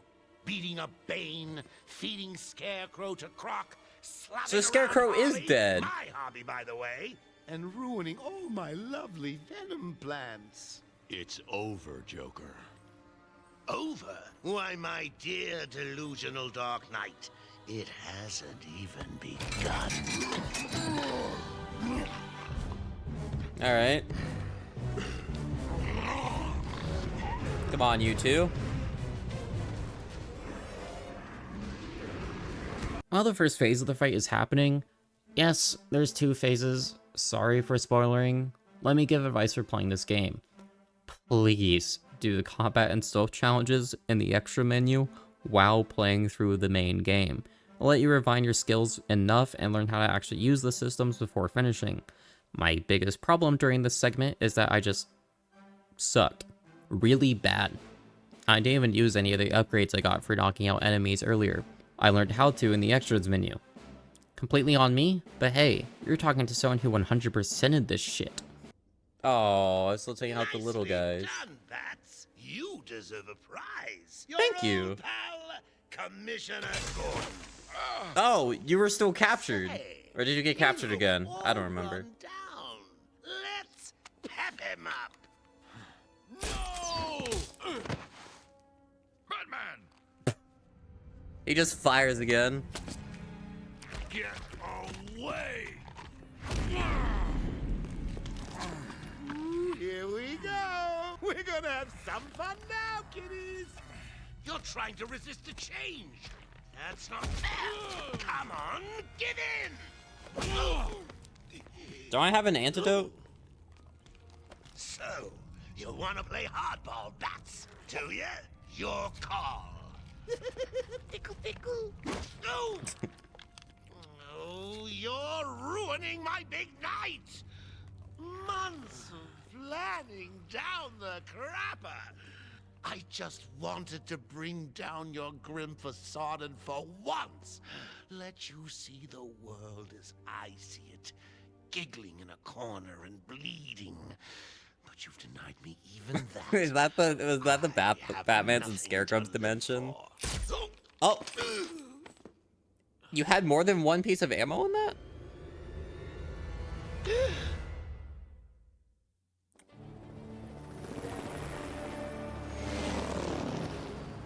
Beating up Bane, feeding Scarecrow to Croc, slapping So Scarecrow around is Harley, dead. my hobby, by the way, and ruining all my lovely venom plants. It's over, Joker. Over? Why, my dear delusional Dark Knight, it hasn't even begun. Alright. Come on, you two. While the first phase of the fight is happening, yes, there's two phases. Sorry for spoiling. Let me give advice for playing this game. Please do the combat and stealth challenges in the extra menu while playing through the main game. I'll let you refine your skills enough and learn how to actually use the systems before finishing. My biggest problem during this segment is that I just sucked. Really bad. I didn't even use any of the upgrades I got for knocking out enemies earlier. I learned how to in the extras menu. Completely on me, but hey, you're talking to someone who 100%ed this shit. Oh, I'm still taking out the little guys. Done, Bats. You deserve a prize. Thank Your you. old pal, Commissioner Gordon. Oh, you were still captured. Hey, Or did you get captured again? I don't remember. run down. Let's pep him up. No! Batman! He just fires again. Get away! Here we go. We're gonna have some fun now, kiddies. You're trying to resist the change. That's not fair. Come on, give in. Don't I have an antidote? So, you want to play hardball, Bats, do you? Your call. Tickle, tickle. No! Oh, you're ruining my big night. Months of planning down the crapper. I just wanted to bring down your grim facade and for once let you see the world as I see it, giggling in a corner and bleeding. But you've denied me even that. Was that the I have Batman's and nothing Scarecrow's to live dimension? for. Oh! You had more than one piece of ammo in that?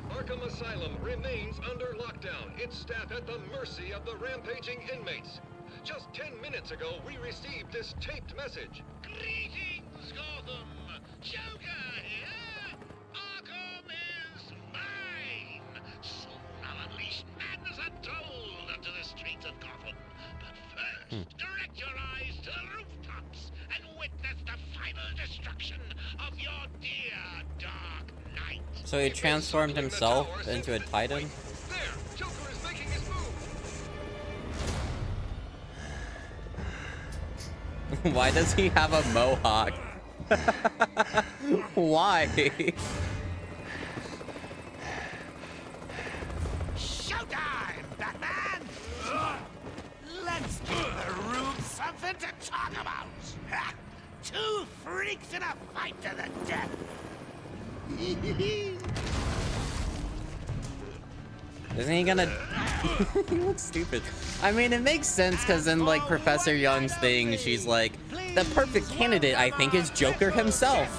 Arkham Asylum remains under lockdown, its staff at the mercy of the rampaging inmates. Just 10 minutes ago, we received this taped message. Greetings, Gotham! Joker here! Arkham is mine! Soon I'll unleash madness untold onto the streets of Gotham. But first, direct your eyes to the rooftops and witness the final destruction of your dear Dark Knight. So he transformed himself into a Titan? There, Joker is making his move. Why does he have a mohawk? Why? Showtime, Batman! Let's give the room something to talk about. Ha! Two freaks in a fight to the death. Isn't he gonna... He looks stupid. I mean, it makes sense because in, like, Professor Young's thing, she's like, the perfect candidate, I think, is Joker himself.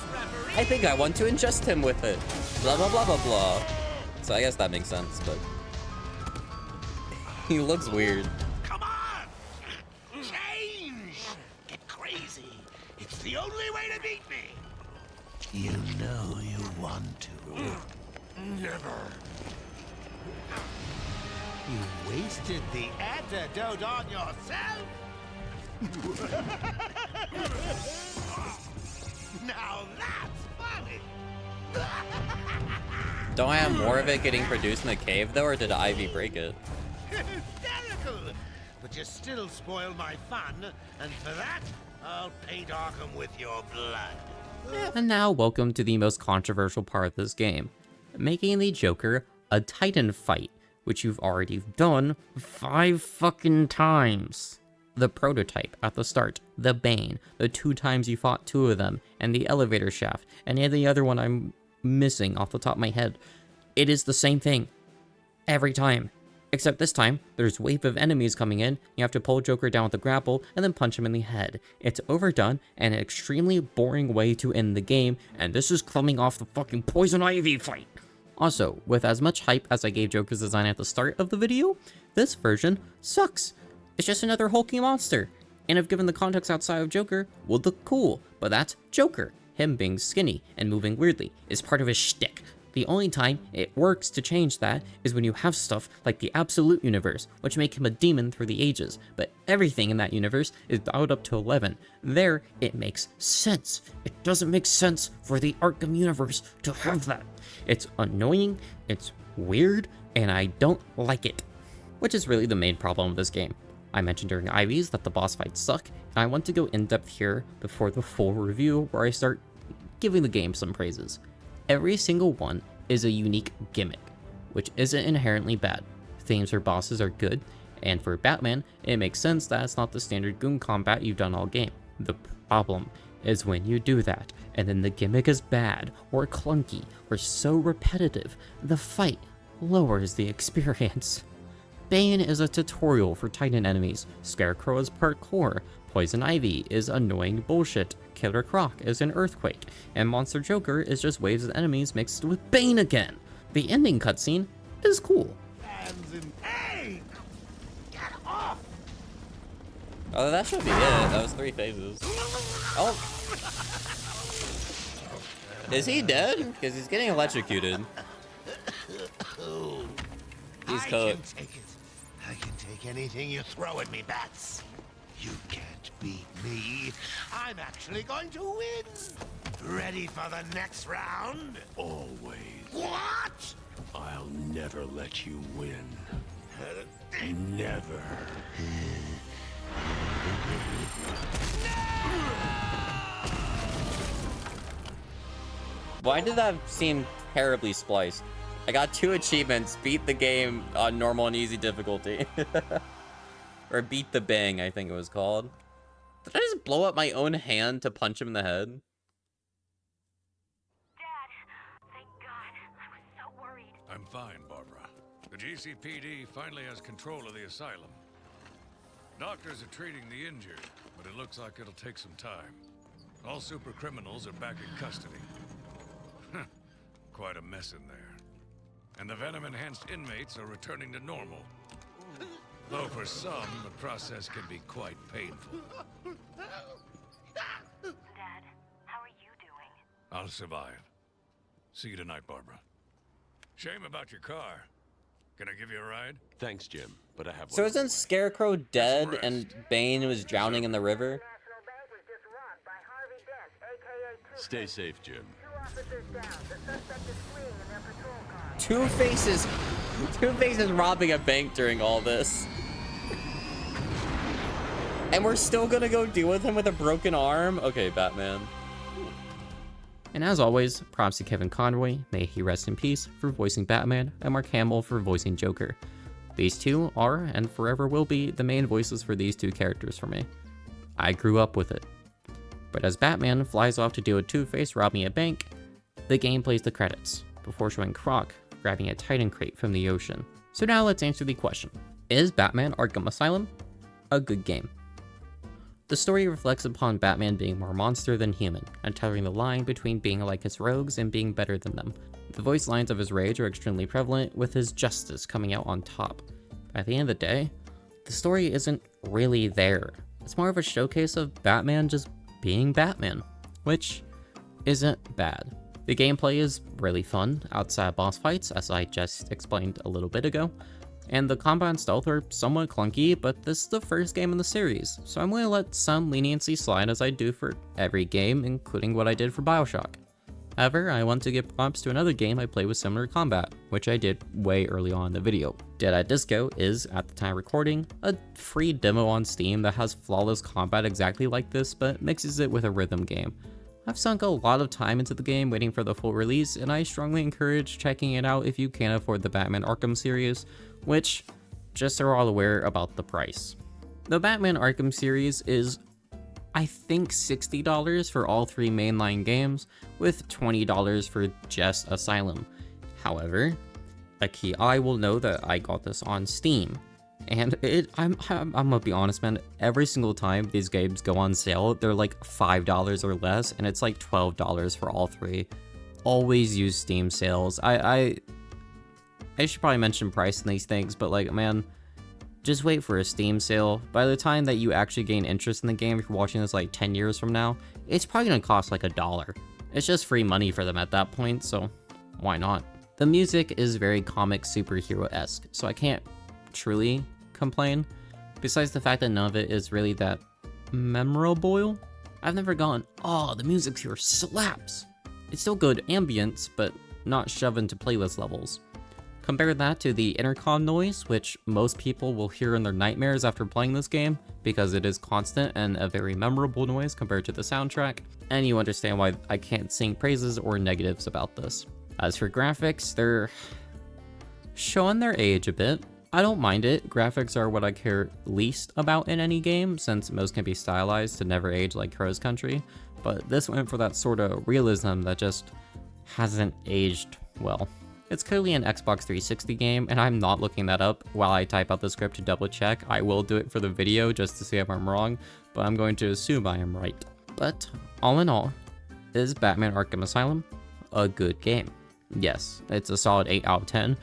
I think I want to ingest him with it. Blah, blah, blah, blah, blah. So I guess that makes sense, but... He looks weird. Come on! Change! Get crazy. It's the only way to beat me. You know you want to. Never. You wasted the antidote on yourself? Now that's funny! Don't I have more of it getting produced in the cave, though, or did Ivy break it? Hysterical! But you still spoil my fun, and for that, I'll paint Arkham with your blood. And now, welcome to the most controversial part of this game. Making the Joker a Titan fight, which you've already done 5 fucking times. The prototype at the start, the Bane, the 2 times you fought 2 of them, and the elevator shaft, and the other one I'm missing off the top of my head. It is the same thing. Every time. Except this time, there's a wave of enemies coming in, you have to pull Joker down with the grapple, and then punch him in the head. It's overdone, and an extremely boring way to end the game, and this is coming off the fucking Poison Ivy fight. Also, with as much hype as I gave Joker's design at the start of the video, this version sucks. It's just another hulking monster. And if given the context outside of Joker, would look cool, but that's Joker. Him being skinny and moving weirdly is part of his shtick. The only time it works to change that is when you have stuff like the Absolute Universe, which make him a demon through the ages, but everything in that universe is dialed up to 11. There, it makes sense. It doesn't make sense for the Arkham universe to have that. It's annoying, it's weird, and I don't like it. Which is really the main problem of this game. I mentioned during Ivy's that the boss fights suck, and I want to go in depth here before the full review where I start giving the game some praises. Every single one is a unique gimmick, which isn't inherently bad. Themes for bosses are good, and for Batman, it makes sense that it's not the standard goon combat you've done all game. The problem is when you do that, and then the gimmick is bad, or clunky, or so repetitive, the fight lowers the experience. Bane is a tutorial for Titan enemies, Scarecrow is parkour, Poison Ivy is annoying bullshit, Killer Croc is an earthquake, and Monster Joker is just waves of enemies mixed with Bane again. The ending cutscene is cool. Hey! Get off! Oh, that should be it. That was 3 phases. Oh. Is he dead? Because he's getting electrocuted. He's cooked. I can take anything you throw at me, Bats. You can't beat me. I'm actually going to win. Ready for the next round? Always. What? I'll never let you win. Never. Why did that seem terribly spliced? I got 2 achievements, beat the game on normal and easy difficulty. Or beat the bang, I think it was called. Did I just blow up my own hand to punch him in the head? Dad, thank God. I was so worried. I'm fine, Barbara. The GCPD finally has control of the asylum. Doctors are treating the injured, but it looks like it'll take some time. All super criminals are back in custody. Quite a mess in there. And the venom-enhanced inmates are returning to normal. Though for some, the process can be quite painful. Dad, how are you doing? I'll survive. See you tonight, Barbara. Shame about your car. Can I give you a ride? Thanks, Jim, but I have So one. isn't Scarecrow dead and Bane was drowning in the river? National Bank was just robbed by Harvey Dent, aka Stay safe, Jim. 2 officers down. The suspect is fleeing in their patrol car. Two-Faces robbing a bank during all this. And we're still gonna go deal with him with a broken arm? Okay, Batman. And as always, props to Kevin Conroy, may he rest in peace, for voicing Batman, and Mark Hamill for voicing Joker. These two are, and forever will be, the main voices for these 2 characters for me. I grew up with it. But as Batman flies off to deal with Two-Face robbing a bank, the game plays the credits, before showing Croc grabbing a Titan crate from the ocean. So now let's answer the question. Is Batman Arkham Asylum a good game? The story reflects upon Batman being more monster than human, and tethering the line between being like his rogues and being better than them. The voice lines of his rage are extremely prevalent, with his justice coming out on top. At the end of the day, the story isn't really there. It's more of a showcase of Batman just being Batman, which isn't bad. The gameplay is really fun outside boss fights, as I just explained a little bit ago, and the combat and stealth are somewhat clunky, but this is the first game in the series, so I'm going to let some leniency slide as I do for every game, including what I did for BioShock. However, I want to give props to another game I played with similar combat, which I did way early on in the video. Dead Eye Disco is, at the time of recording, a free demo on Steam that has flawless combat exactly like this, but mixes it with a rhythm game. I've sunk a lot of time into the game waiting for the full release, and I strongly encourage checking it out if you can't afford the Batman Arkham series, which, just so we're all aware about the price. The Batman Arkham series is, I think, $60 for all 3 mainline games, with $20 for just Asylum. However, a key eye will know that I got this on Steam, and I'm gonna be honest, man, every single time these games go on sale, they're like $5 or less, and it's like $12 for all 3. Always use Steam sales. I should probably mention price in these things, but like, man, just wait for a Steam sale. By the time that you actually gain interest in the game, if you're watching this like 10 years from now, it's probably gonna cost like $1. It's just free money for them at that point, so why not? The music is very comic superhero-esque, so I can't truly complain, besides the fact that none of it is really that memorable. I've never gone, oh, the music here slaps. It's still good ambience, but not shoved into playlist levels. Compare that to the intercom noise, which most people will hear in their nightmares after playing this game, because it is constant and a very memorable noise compared to the soundtrack, and you understand why I can't sing praises or negatives about this. As for graphics, they're showing their age a bit. I don't mind it. Graphics are what I care least about in any game, since most can be stylized to never age like Crow's Country, but this went for that sort of realism that just hasn't aged well. It's clearly an Xbox 360 game, and I'm not looking that up while I type out the script to double check. I will do it for the video just to see if I'm wrong, but I'm going to assume I am right. But all in all, is Batman Arkham Asylum a good game? Yes, it's a solid 8 out of 10,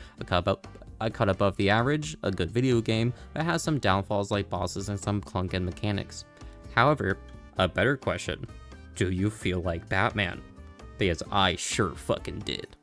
a cut above the average, a good video game that has some downfalls like bosses and some clunky mechanics. However, a better question, do you feel like Batman? Because I sure fucking did.